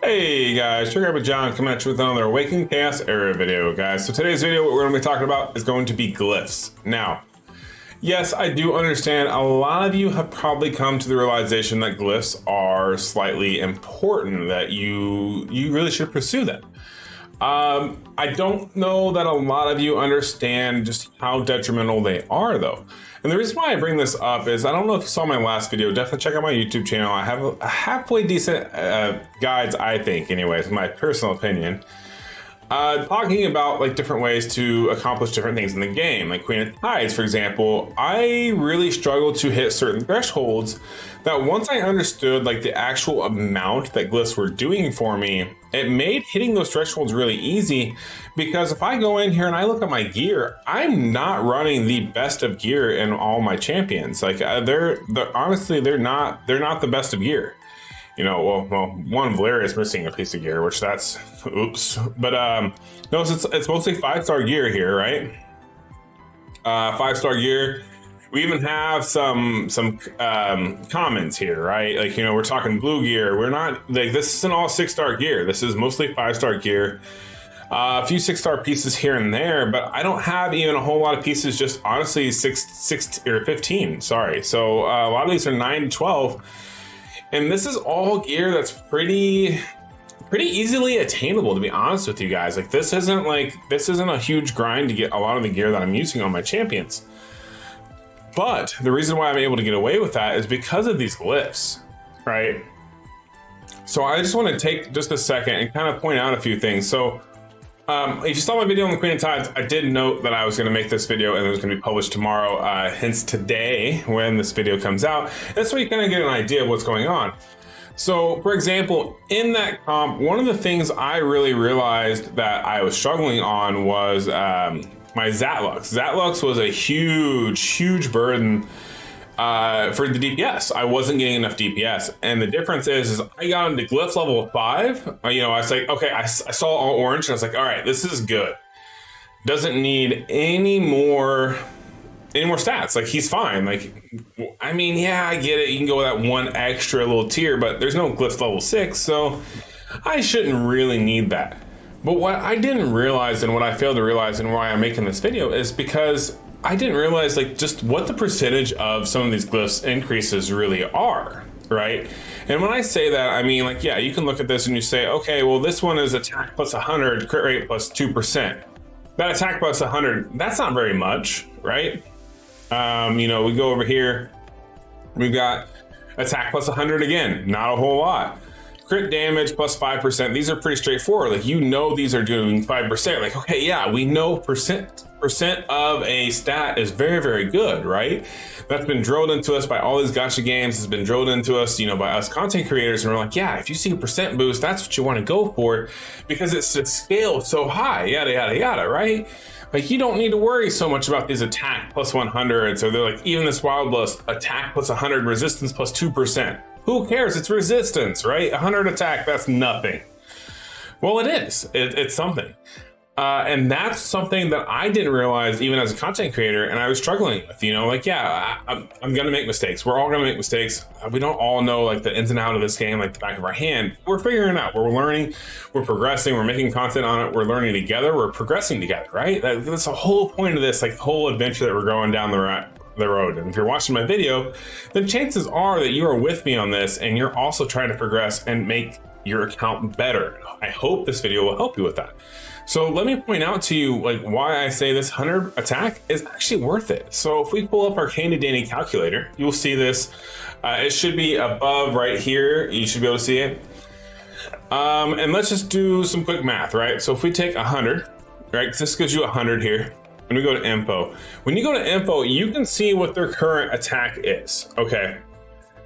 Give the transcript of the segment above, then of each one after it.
Hey guys, Trigger with John coming at you with another Awaken Chaos Era video, guys. So today's video, what we're going to be talking about is going to be glyphs. Now, yes, I do understand a lot of you have probably come to the realization that glyphs are slightly important, that you really should pursue them. I don't know that a lot of you understand just how detrimental they are, though. And the reason why I bring this up is, I don't know if you saw my last video, definitely check out my YouTube channel. I have a halfway decent guides, I think, anyways, my personal opinion. Talking about like different ways to accomplish different things in the game, like Queen of Tides, for example. I really struggled to hit certain thresholds that once I understood like the actual amount that glyphs were doing for me, it made hitting those thresholds really easy. Because if I go in here and I look at my gear, I'm not running the best of gear in all my champions. Like honestly, they're not the best of gear. You know, well, one Valeria is missing a piece of gear, which that's oops. But no, it's mostly 5-star gear here, right? 5-star gear. We even have some commons here, right? Like, you know, we're talking blue gear. We're not like, this isn't all 6-star gear. This is mostly 5-star gear. A few 6-star pieces here and there, but I don't have even a whole lot of pieces. Just honestly, 6 or 15. Sorry. So a lot of these are 9 to 12. And this is all gear that's pretty easily attainable, to be honest with you guys. Like this isn't a huge grind to get a lot of the gear that I'm using on my champions. But the reason why I'm able to get away with that is because of these glyphs, right? So I just want to take just a second and kind of point out a few things. So if you saw my video on the Queen of Tides, I did note that I was going to make this video and it was going to be published tomorrow, hence today when this video comes out. That's where you kind of get an idea of what's going on. So, for example, in that comp, one of the things I really realized that I was struggling on was my Zatlux. Zatlux was a huge burden for the DPS. I wasn't getting enough DPS, and the difference is I got into glyph level 5. You know, I was like, okay, I saw all orange, and I was like, all right, this is good. Doesn't need any more stats. Like, he's fine. Like, I mean, yeah, I get it. You can go with that one extra little tier, but there's no glyph level 6, so I shouldn't really need that. But what I didn't realize, and what I failed to realize, and why I'm making this video, is because I didn't realize like just what the percentage of some of these glyphs increases really are, right? And when I say that, I mean, like, yeah, you can look at this and you say, okay, well, this one is attack plus 100, crit rate plus 2%. That attack plus 100, that's not very much, right? You know, we go over here, we've got attack plus 100 again, not a whole lot. Crit damage plus 5%. These are pretty straightforward. Like, you know, these are doing 5%. Like, okay, yeah, we know percent of a stat is very good, right? That's been drilled into us by all these gacha games. It's been drilled into us, you know, by us content creators. And we're like, yeah, if you see a percent boost, that's what you want to go for because it's scaled so high, yada, right? Like, you don't need to worry so much about these attack plus 100. So they're like, even this wild blast, attack plus 100, resistance plus 2%. Who cares? It's resistance, right? 100 attack, that's nothing. Well, it is. It's something. And that's something that I didn't realize even as a content creator, and I was struggling with, you know, like, yeah, I'm going to make mistakes. We're all going to make mistakes. We don't all know like the ins and outs of this game, like the back of our hand. We're figuring it out. We're learning, we're progressing, we're making content on it. We're learning together. We're progressing together, right? That's the whole point of this, like the whole adventure that we're going down the road. And if you're watching my video, then chances are that you are with me on this and you're also trying to progress and make your account better. I hope this video will help you with that. So let me point out to you like why I say this 100 attack is actually worth it. So if we pull up our Candy Dandy calculator, you'll see this. It should be above right here. You should be able to see it. And let's just do some quick math, right? So if we take 100, right? This gives you 100 here. When we go to info, when you go to info, you can see what their current attack is. Okay.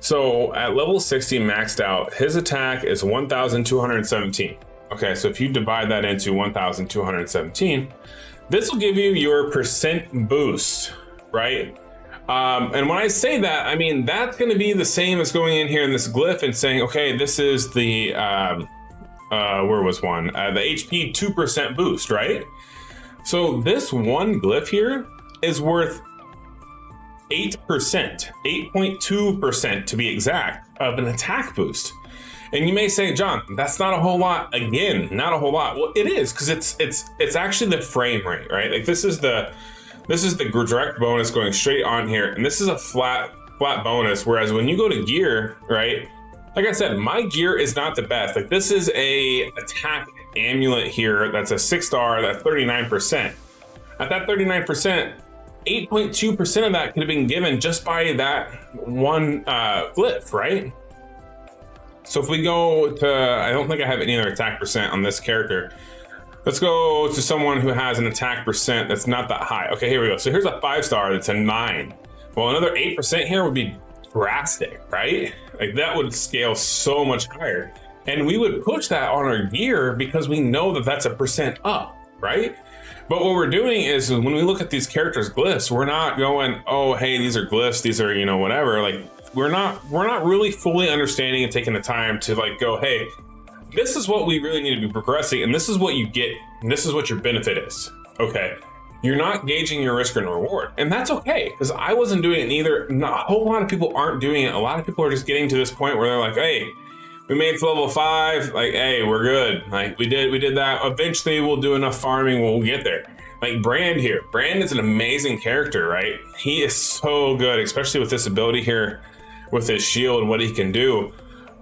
So at level 60 maxed out, his attack is 1,217. Okay, so if you divide that into 1,217, this will give you your percent boost, right? And when I say that, I mean, that's going to be the same as going in here in this glyph and saying, okay, this is the, where was one? The HP 2% boost, right? So this one glyph here is worth 8%, 8.2% to be exact, of an attack boost. And you may say, John, that's not a whole lot. Again, not a whole lot. Well, it is, because it's actually the frame rate, right? Like this is the direct bonus going straight on here, and this is a flat bonus. Whereas when you go to gear, right? Like I said, my gear is not the best. Like this is a attack amulet here. That's a 6-star. That's 39%. At that 39%, 8.2% of that could have been given just by that one glyph, right? So if we go to, I don't think I have any other attack percent on this character. Let's go to someone who has an attack percent that's not that high. Okay, here we go. So here's a 5-star that's a 9. Well, another 8% here would be drastic, right? Like that would scale so much higher. And we would push that on our gear because we know that that's a percent up, right? But what we're doing is when we look at these characters' glyphs, we're not going, oh, hey, these are glyphs, these are, you know, whatever. Like we're not really fully understanding and taking the time to like go, hey, this is what we really need to be progressing, and this is what you get, and this is what your benefit is. Okay. You're not gauging your risk and reward, and that's okay, because I wasn't doing it either. A whole lot of people aren't doing it. A lot of people are just getting to this point where they're like, hey, we made it to level 5, like, hey, we're good. Like we did that. Eventually we'll do enough farming, we'll get there. Like Brand here. Brand is an amazing character, right? He is so good, especially with this ability here with his shield and what he can do.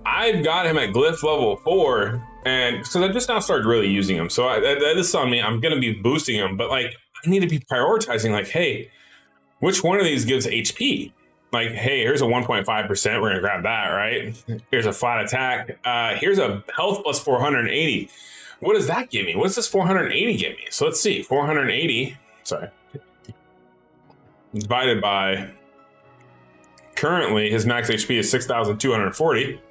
I've got him at glyph level 4, and so I just now started really using him. So that is on me. I'm gonna be boosting him, but like I need to be prioritizing, like, hey, which one of these gives HP? Like, hey, here's a 1.5%, we're gonna grab that, right? Here's a flat attack. Here's a health plus 480. What does that give me? What does this 480 give me? So let's see, 480, sorry, divided by, currently his max HP is 6,240.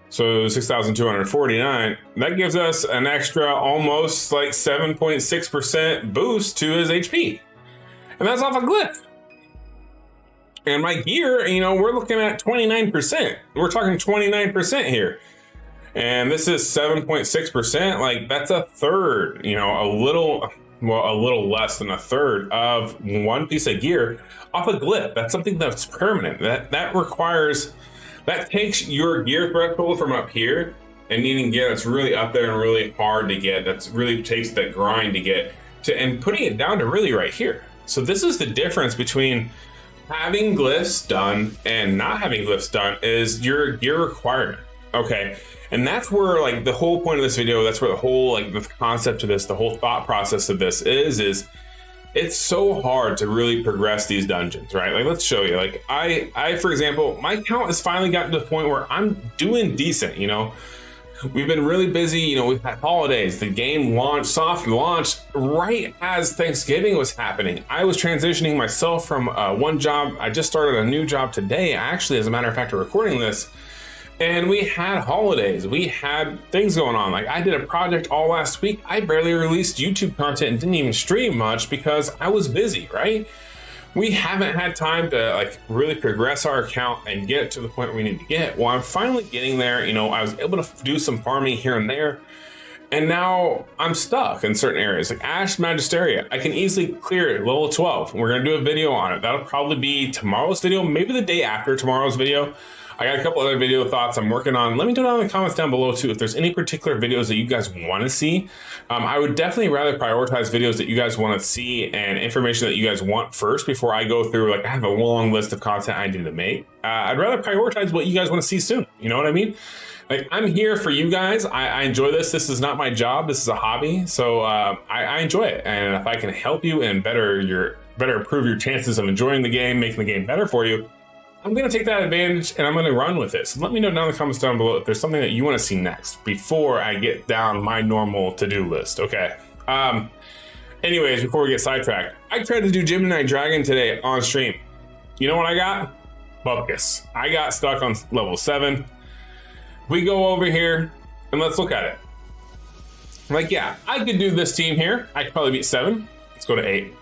So 6,249, that gives us an extra almost like 7.6% boost to his HP. And that's off a glyph. And my gear, you know, we're looking at 29%. We're talking 29% here. And this is 7.6%. Like that's a third, you know, a little less than a third of one piece of gear off a glyph. That's something that's permanent. That requires, that takes your gear threshold from up here and needing gear that's really up there and really hard to get. That's really takes that grind to get to, and putting it down to really right here. So this is the difference between having glyphs done and not having glyphs done, is your gear requirement. Okay. And that's where like the whole point of this video, that's where the whole like the concept of this, the whole thought process of this is it's so hard to really progress these dungeons, right? Like, let's show you. Like, I, for example, my count has finally gotten to the point where I'm doing decent, you know? We've been really busy, you know, we've had holidays, the game launched, soft launched right as Thanksgiving was happening. I was transitioning myself from one job. I just started a new job today, actually, as a matter of fact, recording this. And we had holidays, we had things going on. Like I did a project all last week. I barely released YouTube content and didn't even stream much because I was busy, right? We haven't had time to like really progress our account and get to the point where we need to get. Well, I'm finally getting there. You know, I was able to do some farming here and there. And now I'm stuck in certain areas. Like Ash Magisteria, I can easily clear it, level 12. We're gonna do a video on it. That'll probably be tomorrow's video, maybe the day after tomorrow's video. I got a couple other video thoughts I'm working on. Let me know down in the comments down below too if there's any particular videos that you guys want to see. I would definitely rather prioritize videos that you guys want to see and information that you guys want first before I go through, like I have a long list of content I need to make. I'd rather prioritize what you guys want to see soon. You know what I mean? Like I'm here for you guys. I enjoy this. This is not my job. This is a hobby. So I enjoy it. And if I can help you and better improve your chances of enjoying the game, making the game better for you, I'm going to take that advantage and I'm going to run with it. So let me know down in the comments down below if there's something that you want to see next before I get down my normal to-do list. Okay. Anyways, before we get sidetracked, I tried to do Gemini Dragon today on stream. You know what I got? Bupkis. I got stuck on level 7. We go over here and let's look at it. Like, yeah, I could do this team here. I could probably beat 7. Let's go to 8.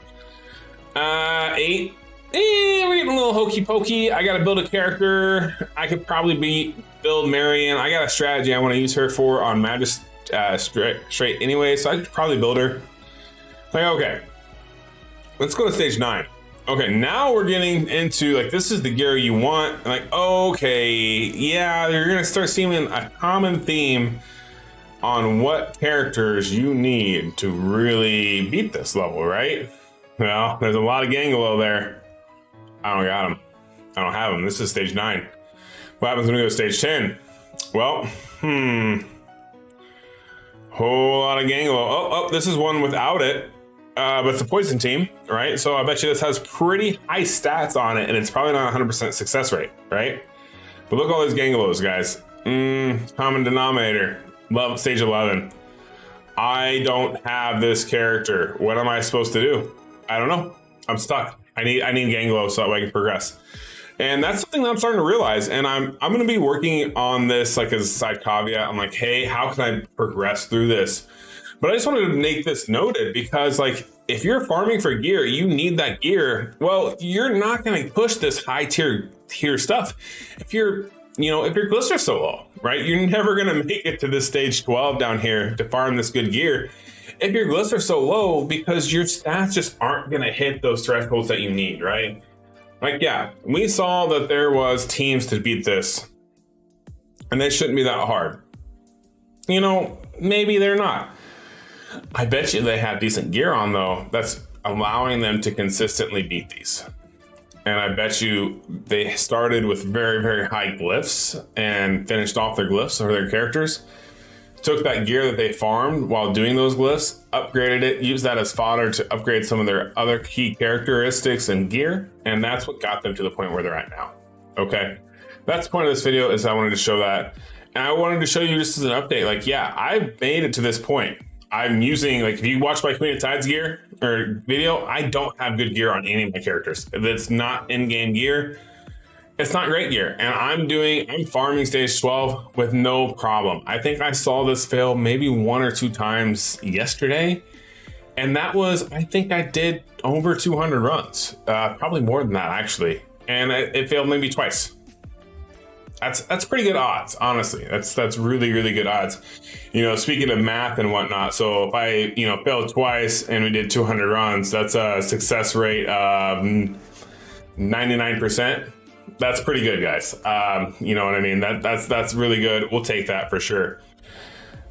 8. We're getting a little hokey pokey. I gotta build a character. I could probably build Marion. I got a strategy I want to use her for on Straight anyway, so I could probably build her. Like, okay, let's go to stage 9. Okay, now we're getting into like, this is the gear you want. And like, okay, yeah, you're gonna start seeing a common theme on what characters you need to really beat this level, right? Well, there's a lot of Ganglo there. I don't got them. I don't have them. This is stage 9. What happens when we go to stage 10? Well, whole lot of Ganglo. Oh, this is one without it. But it's a poison team, right? So I bet you this has pretty high stats on it, and it's probably not 100% success rate, right? But look at all these Ganglos, guys. Common denominator. Love stage 11. I don't have this character. What am I supposed to do? I don't know. I'm stuck. I need Ganglo so that I can progress. And that's something that I'm starting to realize. And I'm going to be working on this like as a side caveat. I'm like, hey, how can I progress through this? But I just wanted to make this noted because like, if you're farming for gear, you need that gear. Well, you're not going to push this high tier stuff. If your glyphs are so low, right? You're never going to make it to this stage 12 down here to farm this good gear. If your glyphs are so low because your stats just aren't going to hit those thresholds that you need, right? Like, yeah, we saw that there was teams to beat this and they shouldn't be that hard. Maybe they're not. I bet you they have decent gear on though. That's allowing them to consistently beat these. And I bet you they started with very, very high glyphs and finished off their glyphs or their characters. Took that gear that they farmed while doing those glyphs, upgraded it, used that as fodder to upgrade some of their other key characteristics and gear. And that's what got them to the point where they're at now. Okay. That's the point of this video, is I wanted to show that. And I wanted to show you just as an update, like, yeah, I've made it to this point. I'm using, like, if you watch my Queen of Tides gear or video, I don't have good gear on any of my characters. If it's not in-game gear, it's not great gear. And I'm farming stage 12 with no problem. I think I saw this fail maybe 1 or 2 times yesterday. And that was, I think I did over 200 runs, probably more than that actually. And it failed maybe twice. That's pretty good odds, honestly. That's really, really good odds. Speaking of math and whatnot, so if I, failed twice and we did 200 runs, that's a success rate of 99%. That's pretty good, guys. You know what I mean? That's really good. We'll take that for sure.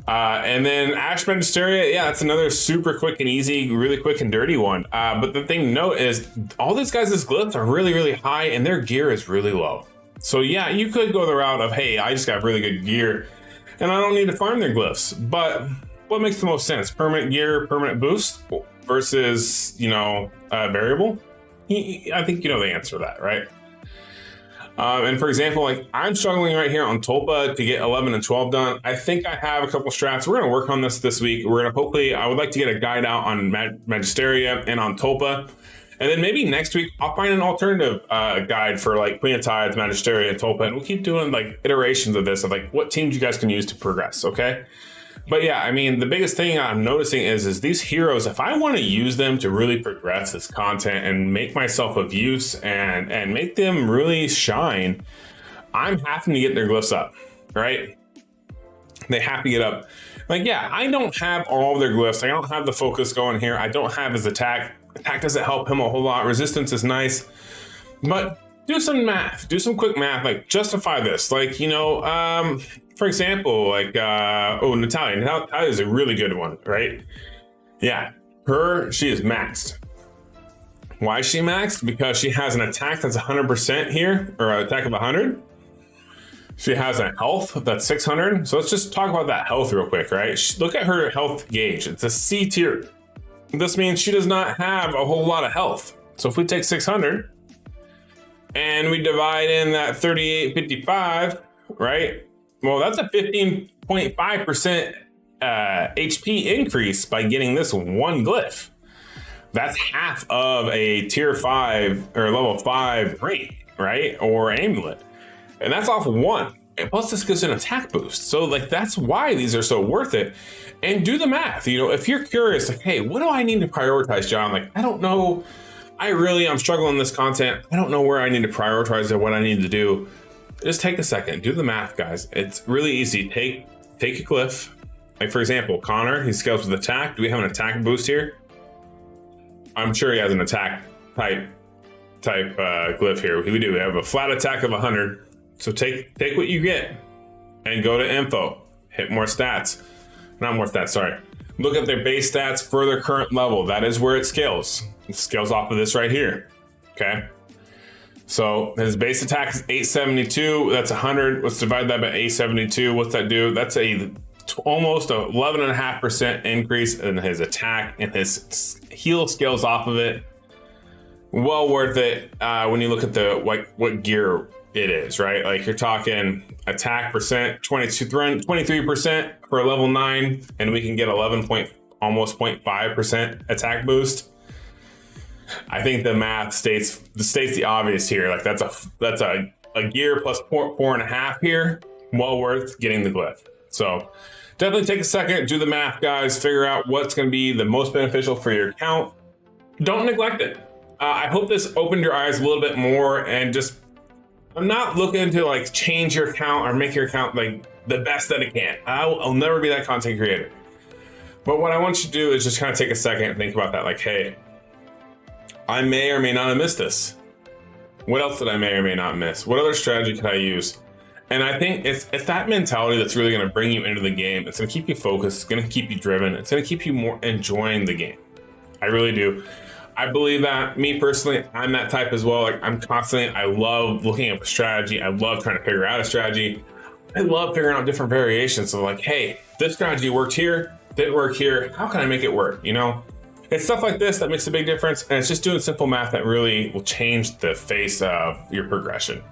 And then Ash Magisteria, yeah, that's another super quick and easy, really quick and dirty one. But the thing to note is all these guys' glyphs are really, really high and their gear is really low. So yeah, you could go the route of, hey, I just got really good gear and I don't need to farm their glyphs. But what makes the most sense? Permanent gear, permanent boost versus, variable? I think you know the answer to that, right? And for example, like I'm struggling right here on Tulpa to get 11 and 12 done. I think I have a couple strats. We're going to work on this week. I would like to get a guide out on Magisteria and on Tulpa. And then maybe next week, I'll find an alternative guide for like Queen of Tides, Magisteria, and Tulpa. And we'll keep doing like iterations of this of like what teams you guys can use to progress, okay? But yeah, I mean, the biggest thing I'm noticing is these heroes, if I want to use them to really progress this content and make myself of use and make them really shine, I'm having to get their glyphs up, right? They have to get up. Like, yeah, I don't have all of their glyphs. I don't have the focus going here. I don't have his attack. Attack doesn't help him a whole lot. Resistance is nice, but do some math, do some quick math, like justify this. Like, for example, like, Natalia. Natalia is a really good one, right? Yeah, she is maxed. Why is she maxed? Because she has an attack that's 100% here, or an attack of 100. She has a health that's 600. So let's just talk about that health real quick, right? Look at her health gauge. It's a C tier. This means she does not have a whole lot of health. So if we take 600 and we divide in that 3855, right? Well, that's a 15.5% HP increase by getting this one glyph. That's half of a tier 5 or level 5 rate, right? Or amulet. And that's off of one. And plus this gives an attack boost. So like, that's why these are so worth it. And do the math. If you're curious, like, hey, what do I need to prioritize, John? Like, I don't know. I'm struggling with this content. I don't know where I need to prioritize or what I need to do. Just take a second, do the math, guys. It's really easy. Take a glyph. Like for example, Connor, he scales with attack. Do we have an attack boost here? I'm sure he has an attack type glyph here. We have a flat attack of 100. So take what you get and go to info, hit more stats, not more stats, sorry. Look at their base stats for their current level. That is where it scales. It scales off of this right here, okay? So his base attack is 872, that's 100. Let's divide that by 872. What's that do? That's almost a 11.5% increase in his attack, and his heal scales off of it. Well worth it when you look at the what gear it is, right? Like you're talking attack percent 23% for a level 9, and we can get almost 0.5% attack boost. I think the math states the obvious here. Like that's a gear plus 4.5 here. Well worth getting the glyph. So definitely take a second, do the math, guys. Figure out what's going to be the most beneficial for your account. Don't neglect it. I hope this opened your eyes a little bit more, and just, I'm not looking to like change your account or make your account like the best that it can. I'll never be that content creator. But what I want you to do is just kind of take a second and think about that. Like, hey, I may or may not have missed this. What else did I may or may not miss? What other strategy could I use? And I think it's that mentality that's really going to bring you into the game. It's going to keep you focused. It's going to keep you driven. It's going to keep you more enjoying the game. I really do. I believe that. Me personally, I'm that type as well. Like I love looking up a strategy. I love trying to figure out a strategy. I love figuring out different variations. So like, hey, this strategy worked here, didn't work here. How can I make it work? You know, it's stuff like this that makes a big difference. And it's just doing simple math that really will change the face of your progression.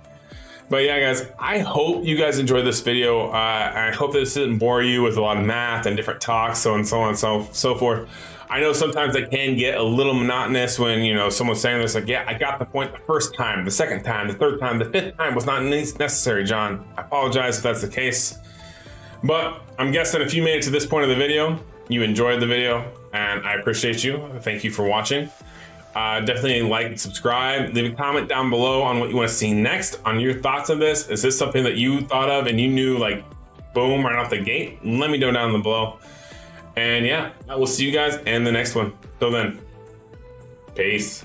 But yeah, guys, I hope you guys enjoyed this video. I hope this didn't bore you with a lot of math and different talks, so on and so forth. I know sometimes it can get a little monotonous when, you know, someone's saying this, like, yeah, I got the point the first time, the second time, the third time, the fifth time was not necessary, John. I apologize if that's the case. But I'm guessing if you made it to this point of the video, you enjoyed the video, and I appreciate you. Thank you for watching. Definitely like and subscribe. Leave a comment down below on what you want to see next, on your thoughts of this. Is this something that you thought of and you knew, like, boom, right off the gate? Let me know down below. And yeah, I will see you guys in the next one. Till then, peace.